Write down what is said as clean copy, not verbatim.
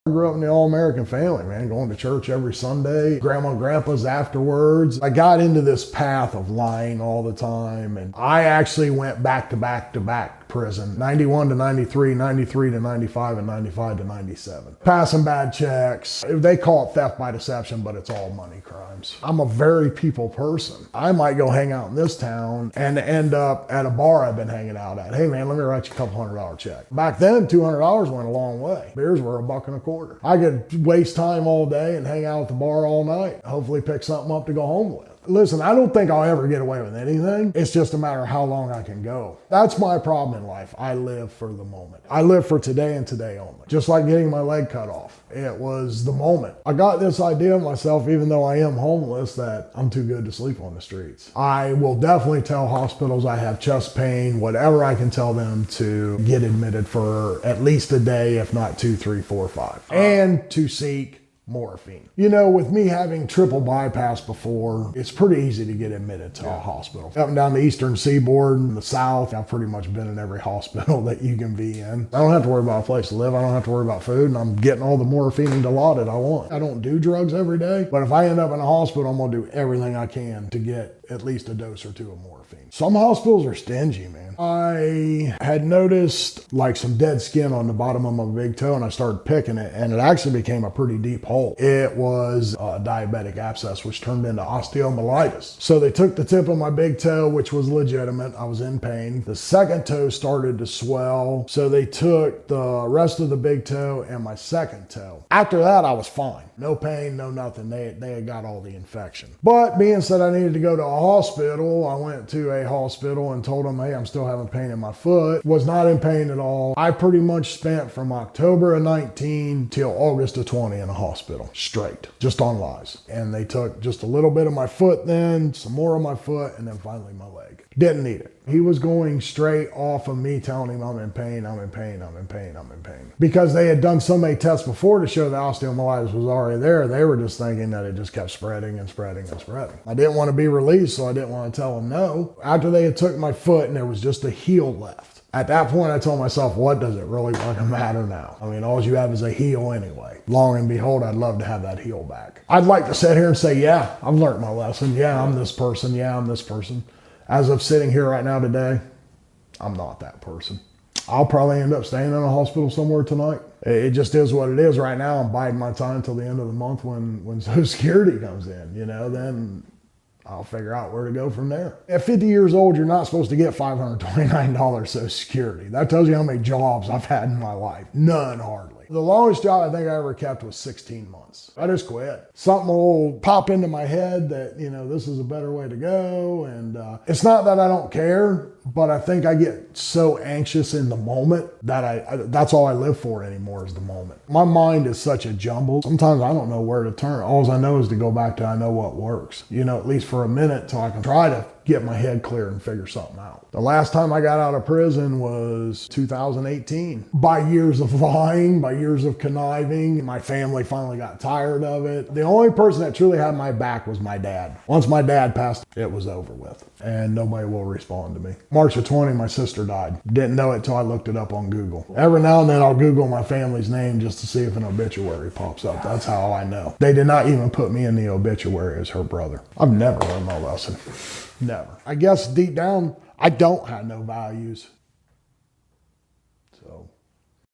I grew up in the all-American family, man, going to church every Sunday, grandma and grandpa's afterwards. I got into this path of lying all the time, and I actually went back to back prison, 91 to 93, 93 to 95, and 95 to 97. Passing bad checks. They call it theft by deception, but it's all money crimes. I'm a very people person. I might go hang out in this town and end up at a bar I've been hanging out at. Hey man, let me write you a couple $100 check. Back then, $200 went a long way. Beers were $1.25. I could waste time all day and hang out at the bar all night. Hopefully pick something up to go home with. Listen, I don't think I'll ever get away with anything. It's just a matter of how long I can go. That's my problem in life. I live for the moment. I live for today and today only. Just like getting my leg cut off. It was the moment. I got this idea of myself, even though I am homeless, that I'm too good to sleep on the streets. I will definitely tell hospitals I have chest pain, whatever I can tell them, to get admitted for at least a day, if not 2, 3, 4, 5. And to seek morphine. You know, with me having triple bypass before, it's pretty easy to get admitted to a hospital. Up and down the eastern seaboard and the south, I've pretty much been in every hospital that you can be in. I don't have to worry about a place to live. I don't have to worry about food, and I'm getting all the morphine and Dilaudid I want. I don't do drugs every day, but if I end up in a hospital, I'm gonna do everything I can to get at least a dose or two of morphine. Some hospitals are stingy, man. I had noticed like some dead skin on the bottom of my big toe, and I started picking it, and it actually became a pretty deep hole. It was a diabetic abscess, which turned into osteomyelitis. So they took the tip of my big toe, which was legitimate. I was in pain. The second toe started to swell, so they took the rest of the big toe and my second toe. After that, I was fine. No pain, no nothing. They had got all the infection. But being said I needed to go to a hospital, I went to a hospital and told them, hey, I'm still having pain in my foot. Was not in pain at all. I pretty much spent from October of 19 till August of 20 in a hospital, straight, just on lies. And they took just a little bit of my foot then, some more of my foot, and then finally my leg. Didn't need it. He was going straight off of me telling him I'm in pain, I'm in pain, I'm in pain, I'm in pain. Because they had done so many tests before to show the osteomyelitis was already there, they were just thinking that it just kept spreading and spreading and spreading. I didn't want to be released, so I didn't want to tell them no. After they had took my foot and there was just a heel left. At that point, I told myself, what does it really fucking matter now? I mean, all you have is a heel anyway. Long and behold, I'd love to have that heel back. I'd like to sit here and say, yeah, I've learned my lesson. Yeah, I'm this person. Yeah, I'm this person. As of sitting here right now today, I'm not that person. I'll probably end up staying in a hospital somewhere tonight. It just is what it is right now. I'm biding my time till the end of the month when Social Security comes in, you know, then I'll figure out where to go from there. At 50 years old, you're not supposed to get $529 Social Security. That tells you how many jobs I've had in my life. None, hardly. The longest job I think I ever kept was 16 months. I just quit. Something will pop into my head that, you know, this is a better way to go. And it's not that I don't care, but I think I get so anxious in the moment that that's all I live for anymore is the moment. My mind is such a jumble. Sometimes I don't know where to turn. All I know is to go back to I know what works. You know, at least for a minute till I can try to get my head clear and figure something out. The last time I got out of prison was 2018. By years of lying, by years of conniving, my family finally got tired of it. The only person that truly had my back was my dad. Once my dad passed, it was over with. And nobody will respond to me. March of 20, my sister died. Didn't know it till I looked it up on Google. Every now and then I'll Google my family's name just to see if an obituary pops up. That's how I know. They did not even put me in the obituary as her brother. I've never learned my lesson. Never. I guess deep down, I don't have no values.